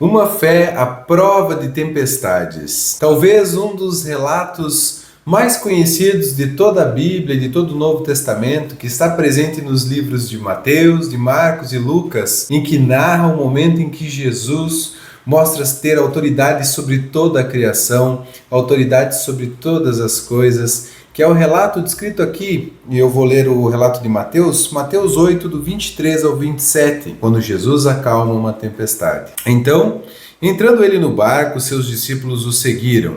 Uma fé à prova de tempestades. Talvez um dos relatos mais conhecidos de toda a Bíblia e de todo o Novo Testamento, que está presente nos livros de Mateus, de Marcos e Lucas, em que narra o momento em que Jesus mostra ter autoridade sobre toda a criação, autoridade sobre todas as coisas, que é o relato descrito aqui, e eu vou ler o relato de Mateus 8, do 23 ao 27, quando Jesus acalma uma tempestade. Então, entrando ele no barco, seus discípulos o seguiram.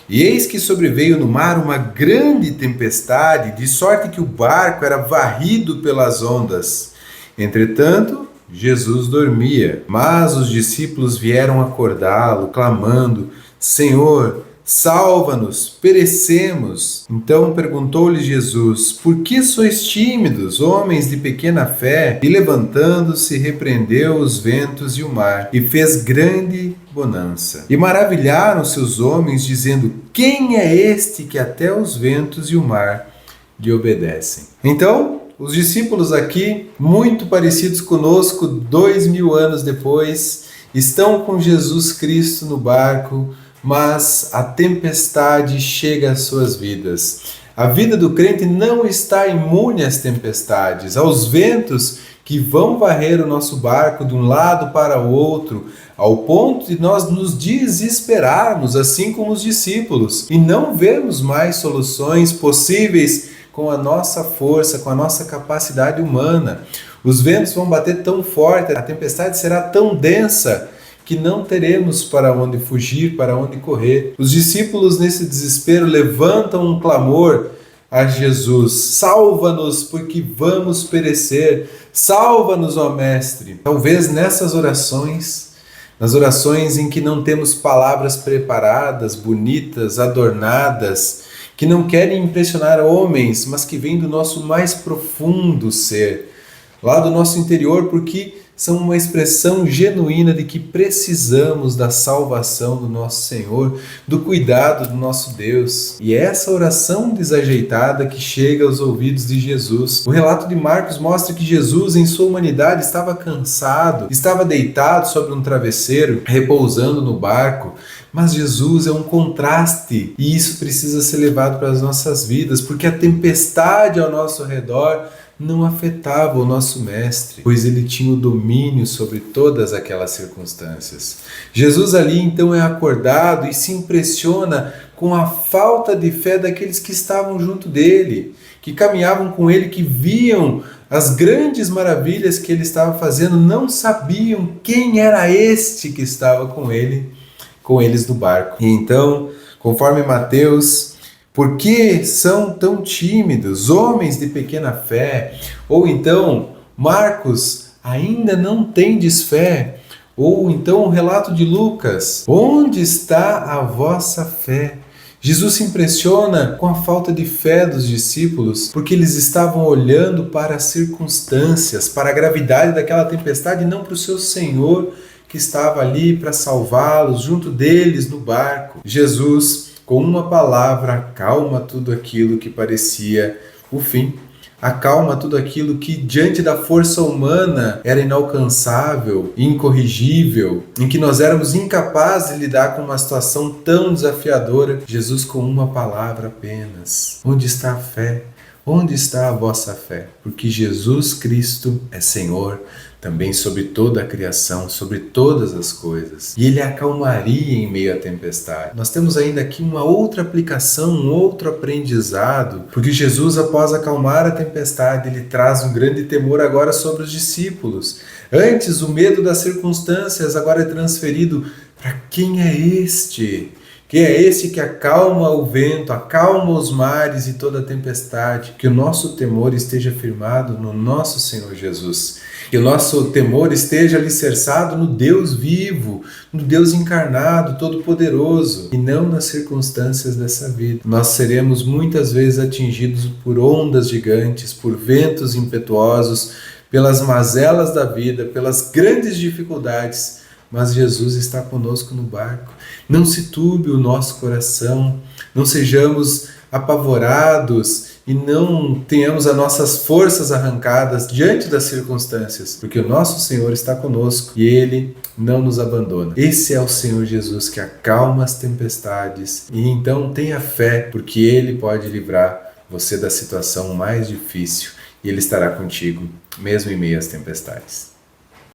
E eis que sobreveio no mar uma grande tempestade, de sorte que o barco era varrido pelas ondas. Entretanto, Jesus dormia, mas os discípulos vieram acordá-lo, clamando: Senhor, salva-nos, perecemos. Então perguntou-lhe Jesus: por que sois tímidos, homens de pequena fé? E levantando-se, repreendeu os ventos e o mar, e fez grande bonança. E maravilharam-se os homens, dizendo: quem é este que até os ventos e o mar lhe obedecem? Então, os discípulos aqui, muito parecidos conosco, 2000 anos depois, estão com Jesus Cristo no barco, mas a tempestade chega às suas vidas. A vida do crente não está imune às tempestades, aos ventos que vão varrer o nosso barco de um lado para o outro, ao ponto de nós nos desesperarmos, assim como os discípulos, e não vermos mais soluções possíveis com a nossa força, com a nossa capacidade humana. Os ventos vão bater tão forte, a tempestade será tão densa que não teremos para onde fugir, para onde correr. Os discípulos, nesse desespero, levantam um clamor a Jesus: salva-nos, porque vamos perecer. Salva-nos, ó Mestre. Talvez nessas orações, nas orações em que não temos palavras preparadas, bonitas, adornadas, que não querem impressionar homens, mas que vêm do nosso mais profundo ser, lá do nosso interior, porque são uma expressão genuína de que precisamos da salvação do nosso Senhor, do cuidado do nosso Deus. E é essa oração desajeitada que chega aos ouvidos de Jesus. O relato de Marcos mostra que Jesus, em sua humanidade, estava cansado, estava deitado sobre um travesseiro, repousando no barco. Mas Jesus é um contraste, e isso precisa ser levado para as nossas vidas, porque a tempestade ao nosso redor não afetava o nosso mestre, pois ele tinha o domínio sobre todas aquelas circunstâncias. Jesus ali então é acordado e se impressiona com a falta de fé daqueles que estavam junto dele, que caminhavam com ele, que viam as grandes maravilhas que ele estava fazendo, não sabiam quem era este que estava com eles no barco. E então, conforme Mateus: por que são tão tímidos, homens de pequena fé? Ou então, Marcos: ainda não tendes fé? Ou então o relato de Lucas: onde está a vossa fé? Jesus se impressiona com a falta de fé dos discípulos, porque eles estavam olhando para as circunstâncias, para a gravidade daquela tempestade, e não para o seu Senhor, que estava ali para salvá-los, junto deles no barco. Jesus, com uma palavra, acalma tudo aquilo que parecia o fim. Acalma tudo aquilo que, diante da força humana, era inalcançável, incorrigível, em que nós éramos incapazes de lidar com uma situação tão desafiadora. Jesus, com uma palavra apenas: onde está a fé? Onde está a vossa fé? Porque Jesus Cristo é Senhor também sobre toda a criação, sobre todas as coisas. E Ele acalmaria em meio à tempestade. Nós temos ainda aqui uma outra aplicação, um outro aprendizado, porque Jesus, após acalmar a tempestade, Ele traz um grande temor agora sobre os discípulos. Antes, o medo das circunstâncias agora é transferido para: quem é este? Quem é esse que acalma o vento, acalma os mares e toda a tempestade? Que o nosso temor esteja firmado no nosso Senhor Jesus. Que o nosso temor esteja alicerçado no Deus vivo, no Deus encarnado, todo-poderoso, e não nas circunstâncias dessa vida. Nós seremos muitas vezes atingidos por ondas gigantes, por ventos impetuosos, pelas mazelas da vida, pelas grandes dificuldades, mas Jesus está conosco no barco. Não se turbe o nosso coração, não sejamos apavorados e não tenhamos as nossas forças arrancadas diante das circunstâncias, porque o nosso Senhor está conosco e Ele não nos abandona. Esse é o Senhor Jesus que acalma as tempestades, e então tenha fé, porque Ele pode livrar você da situação mais difícil e Ele estará contigo, mesmo em meio às tempestades.